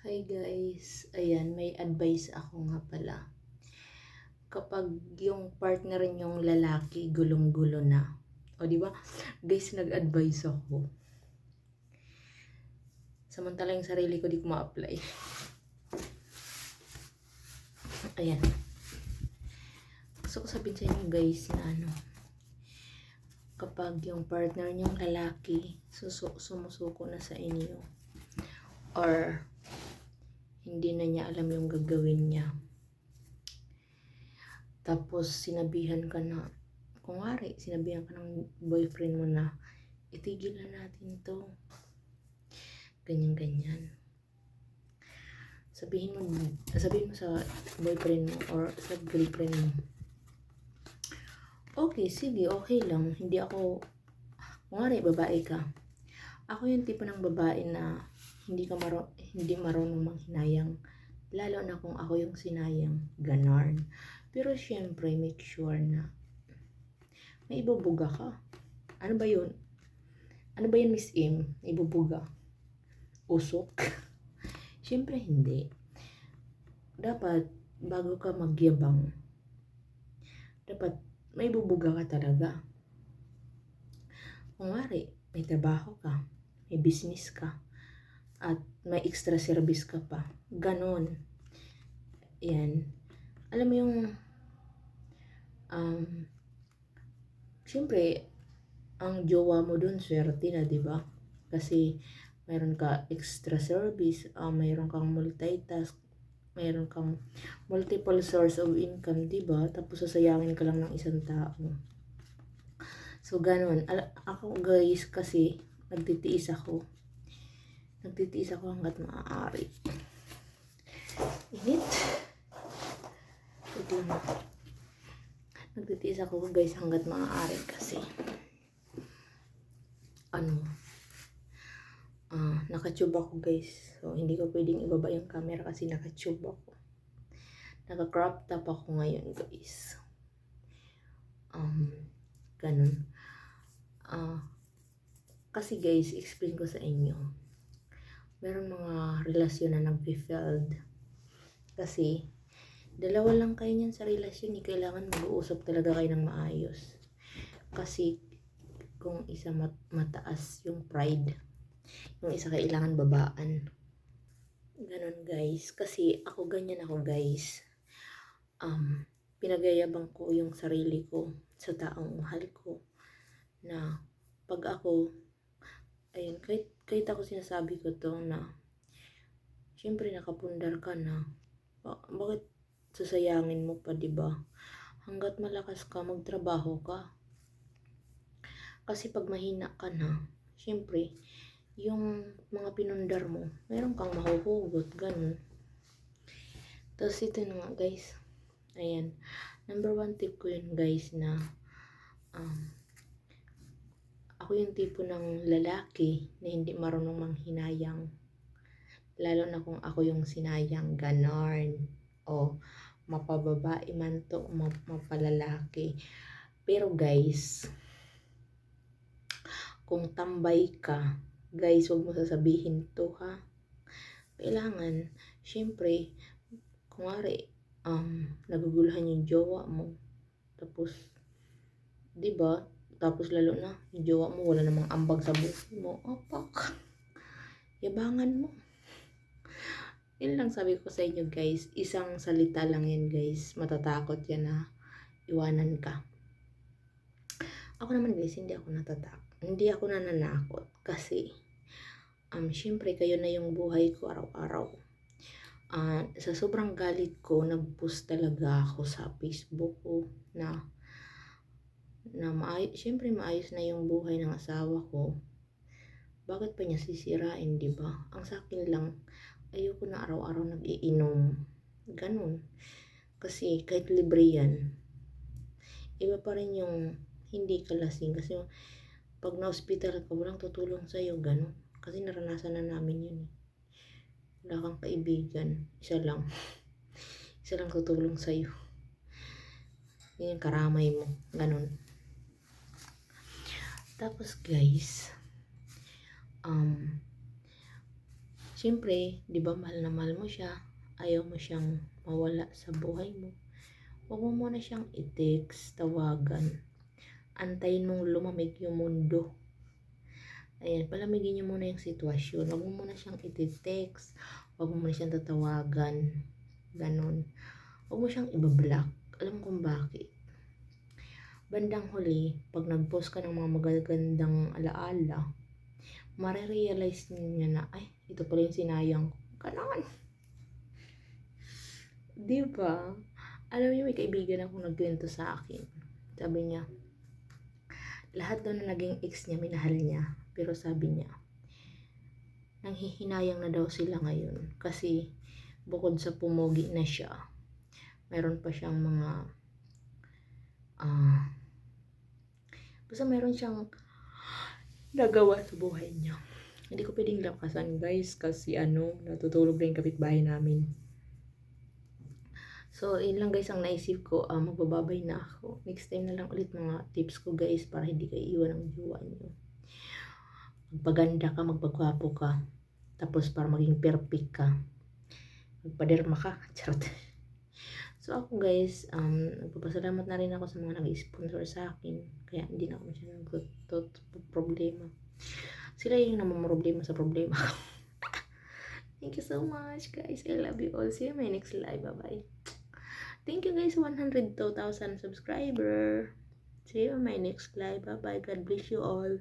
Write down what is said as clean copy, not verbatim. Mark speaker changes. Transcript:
Speaker 1: Hi guys, ayan may advice ako nga pala. Kapag yung partner nyong lalaki gulong-gulo na, o di ba? Guys, nag-advise ako. Samantala yung sarili ko di ko ma-apply. Ayan. Gusto ko sabihin sa inyo guys na kapag yung partner nyong lalaki sumusuko na sa inyo or hindi na niya alam yung gagawin niya. Tapos sinabihan ka na, kunwari, sinabihan ka ng boyfriend mo na, itigil na natin to. Ganyan-ganyan. Sabihin mo sa boyfriend mo or sa girlfriend mo, okay, sige, okay lang. Hindi ako, kunwari, babae ka. Ako yung tipo ng babae na hindi marunong manghinayang. Lalo na kung ako yung sinayang. Ganon. Pero syempre, make sure na may ibubuga ka. Ano ba yun? Ano ba yun, Miss M? Ibubuga? Usok? Syempre hindi. Dapat, bago ka magyabang, dapat may ibubuga ka talaga. Kunwari, may trabaho ka, may business ka, at may extra service ka pa. Ganon. Yan. Alam mo yung syempre, ang jowa mo dun, swerte na, di ba? Kasi, mayroon ka extra service, mayroon kang multitask, mayroon kang multiple source of income, di ba? Tapos, sasayangin ka lang ng isang tao. So, ganun. Ako, guys, kasi, nagtitiis ako hanggat maaari. Init. Wait lang. Nagtitiis ako guys hanggat maaari kasi nakatube ako guys. So, hindi ko pwedeng ibaba yung camera kasi nakatube ako. Naka-crop top ako ngayon guys. Ganun. Kasi guys, explain ko sa inyo. Meron mga relasyon na nag-failed. Kasi, dalawa lang kayo niyan sa relasyon, kailangan mag-uusap talaga kayo ng maayos. Kasi kung isa mataas yung pride, yung isa kailangan babaan. Ganon guys. Kasi ako ganyan ako guys. Pinagayabang ko yung sarili ko sa taong mahal ko. Na pag ako, ayun, kahit ako sinasabi ko to na, syempre nakapundar ka na. Bakit sasayangin mo pa, diba? Hanggat malakas ka, magtrabaho ka. Kasi pag mahina ka na, syempre, yung mga pinundar mo, meron kang mahuhugot, ganun. Tapos ito na nga guys, ayan, number 1 tip ko yun guys na, ako yung tipo ng lalaki na hindi marunong manghinayang. Lalo na kung ako yung sinayang, ganon. O, mapababae man to, mapalalaki. Pero guys, kung tambay ka, guys, huwag mo sasabihin to ha. Kailangan, syempre, kunwari, naguguluhan yung jowa mo. Tapos, diba? Tapos lalo na, yung jowa mo, wala namang ambag sa buhay mo. Opak! Yabangan mo. Yun lang sabi ko sa inyo guys, isang salita lang yan guys, matatakot yan na iwanan ka. Ako naman guys, hindi ako nananakot kasi syempre kayo na yung buhay ko araw-araw. Sa sobrang galit ko, nag-post talaga ako sa Facebook ko na syempre maayos na yung buhay ng asawa ko. Bakit pa niya sisirain, diba? Ang sa akin lang, ayoko na araw-araw nag-iinom. Ganun. Kasi kahit libre yan, iba pa rin yung hindi ka lasing. Kasi pag na-hospital ka, walang tutulong sa'yo. Ganun. Kasi naranasan na namin yun. Wala kang kaibigan. Isa lang. Isa lang tutulong sa'yo. Yun yung karamay mo. Ganun. Tapos guys, Siyempre, di ba mahal na mahal mo siya, ayaw mo siyang mawala sa buhay mo. Huwag mo muna siyang i-text, tawagan. Antayin mong lumamig yung mundo. Ayan, palamigin niyo muna yung sitwasyon. Huwag mo muna siyang i-text. Huwag mo muna siyang tatawagan. Ganon. Huwag mo siyang i-block. Alam kung bakit. Bandang huli, pag nag-post ka ng mga magagandang alaala, marirealize niya na, ay, ito pala yung sinayang ko. Ganon. Diba? Alam niyo, may kaibigan akong nagkwento sa akin. Sabi niya, lahat daw na naging ex niya, minahal niya. Pero sabi niya, nanghihinayang na daw sila ngayon. Kasi, bukod sa pumogi na siya, meron pa siyang mga, basta meron siyang nagawa sa buhay niya. Hindi ko pwedeng lakasan, guys, kasi natutulog na yung kapitbahay namin. So, yun lang guys ang naisip ko. Magbababay na ako. Next time na lang ulit mga tips ko guys para hindi kayo iwan ng jowa niyo. Magpaganda ka, magpagwapo ka. Tapos para maging perfect ka. Magpaderma ka. Charot. So ako guys, nagpapasalamat na rin ako sa mga nag-sponsor sa akin. Kaya hindi na ako masyadong problema. Sila yung namamroblema sa problema ko. Thank you so much guys. I love you all. See you in my next live. Bye-bye. Thank you guys, 102,000 subscriber. See you in my next live. Bye-bye. God bless you all.